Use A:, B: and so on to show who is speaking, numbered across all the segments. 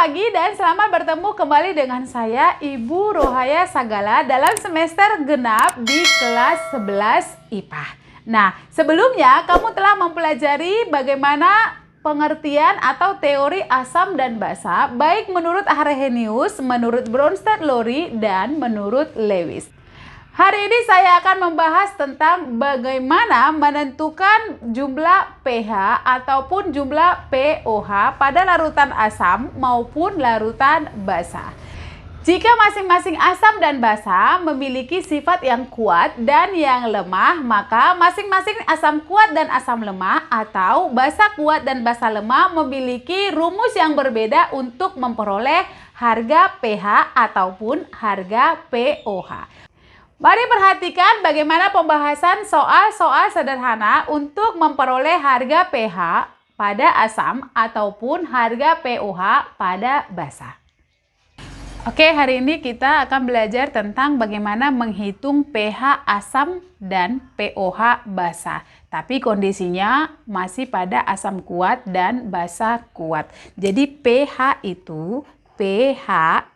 A: pagi dan selamat bertemu kembali dengan saya Ibu Rohaya Sagala dalam semester genap di kelas 11 IPA. Nah, sebelumnya kamu telah mempelajari bagaimana pengertian atau teori asam dan basa baik menurut Arrhenius, menurut Bronsted-Lowry, dan menurut Lewis. Hari ini saya akan membahas tentang bagaimana menentukan jumlah pH ataupun jumlah pOH pada larutan asam maupun larutan basa. Jika masing-masing asam dan basa memiliki sifat yang kuat dan yang lemah, maka masing-masing asam kuat dan asam lemah atau basa kuat dan basa lemah memiliki rumus yang berbeda untuk memperoleh harga pH ataupun harga pOH. Mari perhatikan bagaimana pembahasan soal-soal sederhana untuk memperoleh harga pH pada asam ataupun harga pOH pada basa. Oke, hari ini kita akan belajar tentang bagaimana menghitung pH asam dan pOH basa. Tapi kondisinya masih pada asam kuat dan basa kuat. Jadi pH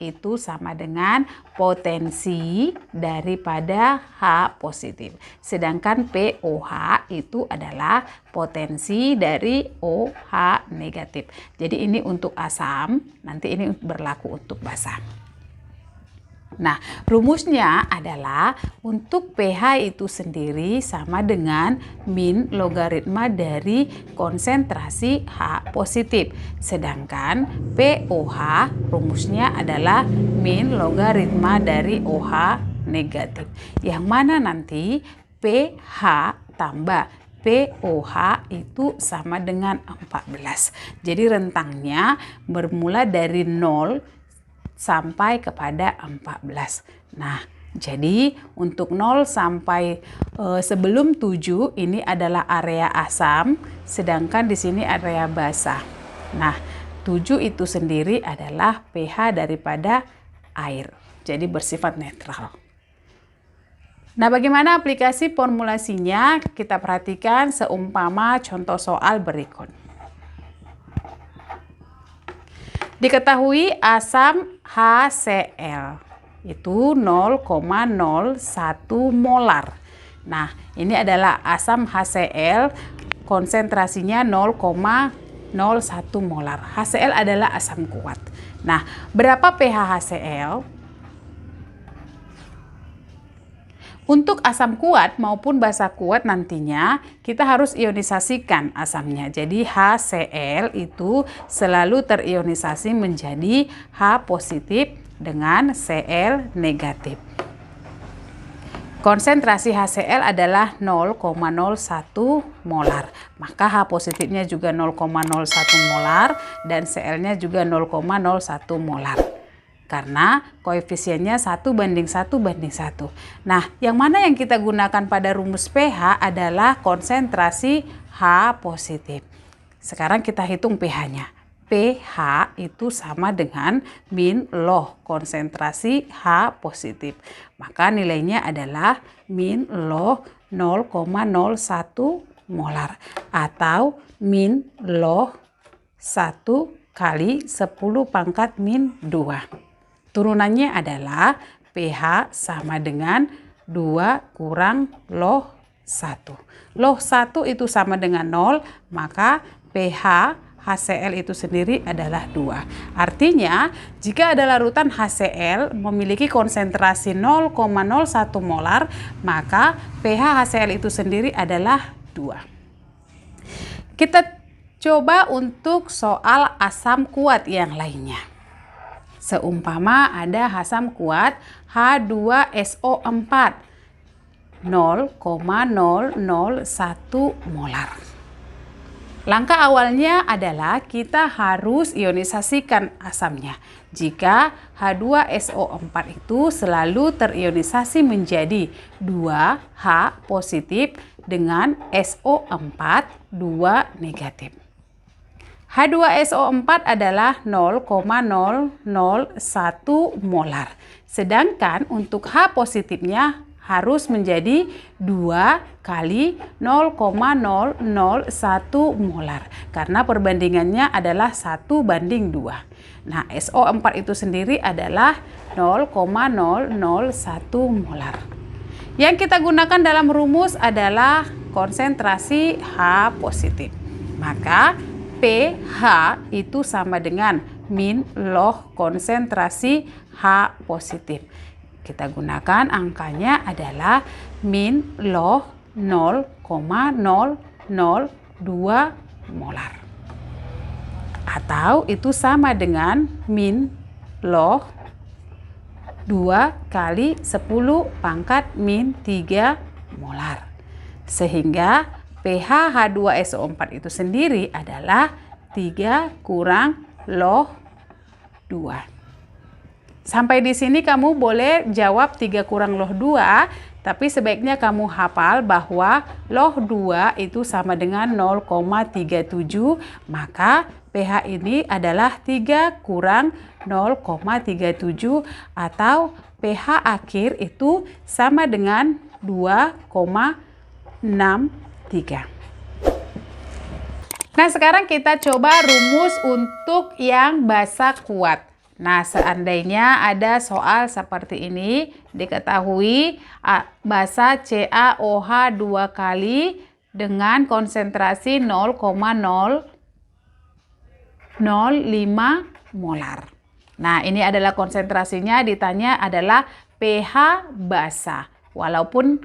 A: itu sama dengan potensi daripada H positif. Sedangkan pOH itu adalah potensi dari OH negatif. Jadi ini untuk asam, nanti ini berlaku untuk basa. Nah, rumusnya adalah untuk pH itu sendiri sama dengan min logaritma dari konsentrasi H positif. Sedangkan pOH rumusnya adalah min logaritma dari OH negatif. Yang mana nanti pH tambah pOH itu sama dengan 14. Jadi rentangnya bermula dari 0 sampai kepada 14. Nah, jadi untuk 0 sampai sebelum 7 ini adalah area asam, sedangkan di sini area basa. Nah, 7 itu sendiri adalah pH daripada air. Jadi bersifat netral. Nah, bagaimana aplikasi formulasinya? Kita perhatikan seumpama contoh soal berikut. Diketahui asam HCl itu 0,01 molar. Nah, ini adalah asam HCl, konsentrasinya 0,01 molar. HCl adalah asam kuat. Nah, berapa pH HCl? Untuk asam kuat maupun basa kuat nantinya kita harus ionisasikan asamnya. Jadi HCl itu selalu terionisasi menjadi H positif dengan Cl negatif. Konsentrasi HCl adalah 0,01 molar. Maka H positifnya juga 0,01 molar dan Cl-nya juga 0,01 molar. Karena koefisiennya 1:1:1. Nah, yang mana yang kita gunakan pada rumus pH adalah konsentrasi H positif. Sekarang kita hitung pH-nya. pH itu sama dengan min log konsentrasi H positif. Maka nilainya adalah min log 0,01 molar atau min log 1 kali 10⁻². Turunannya adalah pH sama dengan 2 kurang log 1. Log 1 itu sama dengan 0, maka pH HCl itu sendiri adalah 2. Artinya, jika ada larutan HCl memiliki konsentrasi 0,01 molar, maka pH HCl itu sendiri adalah 2. Kita coba untuk soal asam kuat yang lainnya. Seumpama ada asam kuat H2SO4 0,001 molar. Langkah awalnya adalah kita harus ionisasikan asamnya. Jika H2SO4 itu selalu terionisasi menjadi 2H positif dengan SO4 2 negatif. H2SO4 adalah 0,001 molar. Sedangkan untuk H positifnya harus menjadi 2 kali 0,001 molar. Karena perbandingannya adalah 1:2. Nah, SO4 itu sendiri adalah 0,001 molar. Yang kita gunakan dalam rumus adalah konsentrasi H positif. Maka pH itu sama dengan min log konsentrasi H positif. Kita gunakan angkanya adalah min log 0,002 molar. Atau itu sama dengan min log 2 kali 10 pangkat min 3 molar. Sehingga pH H2SO4 itu sendiri adalah 3 kurang log 2. Sampai di sini kamu boleh jawab 3 kurang log 2, tapi sebaiknya kamu hafal bahwa log 2 itu sama dengan 0,37, maka pH ini adalah 3 kurang 0,37 atau pH akhir itu sama dengan 2,63. Nah, sekarang kita coba rumus untuk yang basa kuat. Nah, seandainya ada soal seperti ini, diketahui basa CaOH 2 kali dengan konsentrasi 0,005 molar. Nah, ini adalah konsentrasinya, ditanya adalah pH basa. Walaupun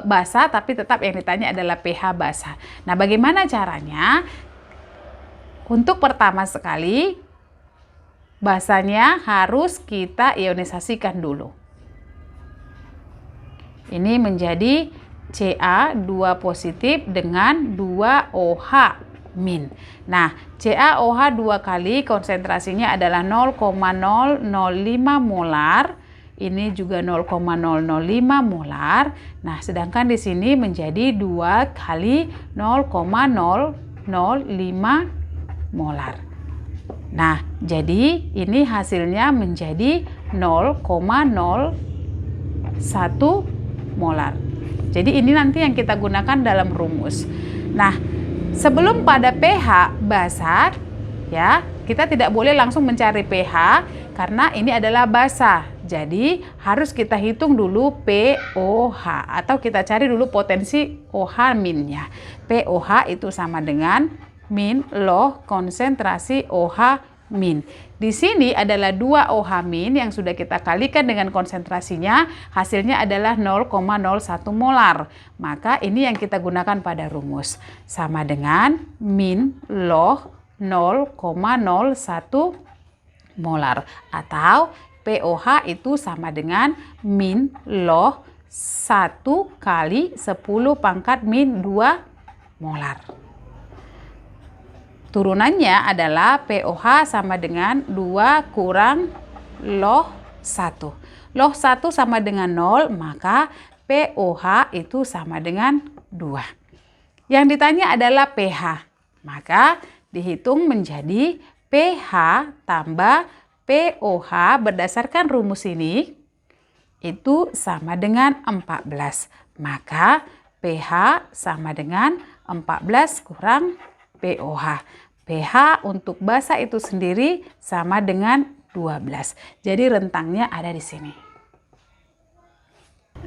A: basa, tapi tetap yang ditanya adalah pH basa. Nah, bagaimana caranya? Untuk pertama sekali, basanya harus kita ionisasikan dulu. Ini menjadi Ca2 positif dengan 2OH min. Nah, CaOH 2 kali konsentrasinya adalah 0,005 molar. Ini juga 0,005 molar. Nah, sedangkan di sini menjadi 2 kali 0,005 molar. Nah, jadi ini hasilnya menjadi 0,01 molar. Jadi ini nanti yang kita gunakan dalam rumus. Nah, sebelum pada pH basa, ya, kita tidak boleh langsung mencari pH karena ini adalah basa. Jadi harus kita hitung dulu pOH atau kita cari dulu potensi OH minnya. pOH itu sama dengan min log konsentrasi OH min. Di sini adalah 2 OH min yang sudah kita kalikan dengan konsentrasinya, hasilnya adalah 0,01 molar. Maka ini yang kita gunakan pada rumus. Sama dengan min log 0,01 molar. Atau pOH itu sama dengan min log 1 kali 10 pangkat min 2 molar. Turunannya adalah pOH sama dengan 2 kurang log 1. Log 1 sama dengan 0, maka pOH itu sama dengan 2. Yang ditanya adalah pH. Maka dihitung menjadi pH tambah pOH berdasarkan rumus ini itu sama dengan 14. Maka pH sama dengan 14 kurang pOH. pH untuk basa itu sendiri sama dengan 12. Jadi rentangnya ada di sini.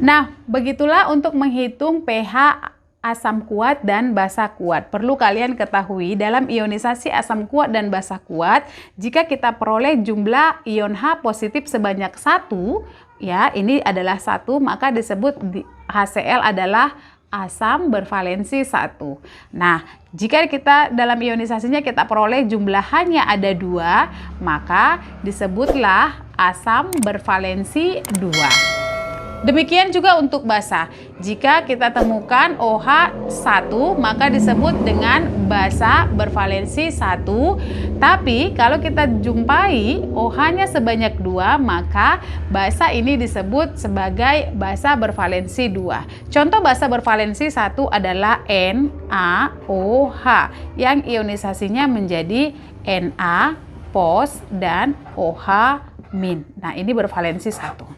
A: Nah, begitulah untuk menghitung pH asam kuat dan basa kuat. Perlu kalian ketahui dalam ionisasi asam kuat dan basa kuat, jika kita peroleh jumlah ion H positif sebanyak 1, ya, ini adalah 1, maka disebut HCl adalah asam bervalensi 1. Nah, jika kita dalam ionisasinya kita peroleh jumlahannya ada 2, maka disebutlah asam bervalensi 2. Demikian juga untuk basa. Jika kita temukan OH1, maka disebut dengan basa bervalensi 1. Tapi kalau kita jumpai OH-nya sebanyak 2, maka basa ini disebut sebagai basa bervalensi 2. Contoh basa bervalensi 1 adalah NaOH yang ionisasinya menjadi Na pos dan OH min. Nah, ini bervalensi 1.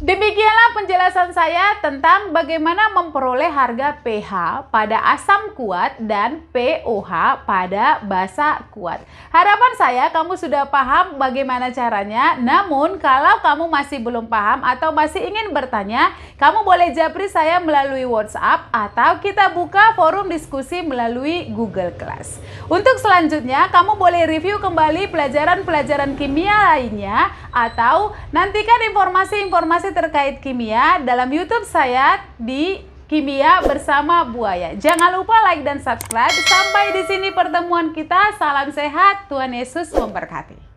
A: Demikianlah penjelasan saya tentang bagaimana memperoleh harga pH pada asam kuat dan pOH pada basa kuat. Harapan saya kamu sudah paham bagaimana caranya. Namun kalau kamu masih belum paham atau masih ingin bertanya, kamu boleh japri saya melalui WhatsApp atau kita buka forum diskusi melalui Google Class. Untuk selanjutnya, kamu boleh review kembali pelajaran-pelajaran kimia lainnya atau nantikan informasi-informasi terkait kimia dalam YouTube saya di Kimia Bersama Buaya. Jangan lupa like dan subscribe. Sampai di sini pertemuan kita. Salam sehat. Tuhan Yesus memberkati.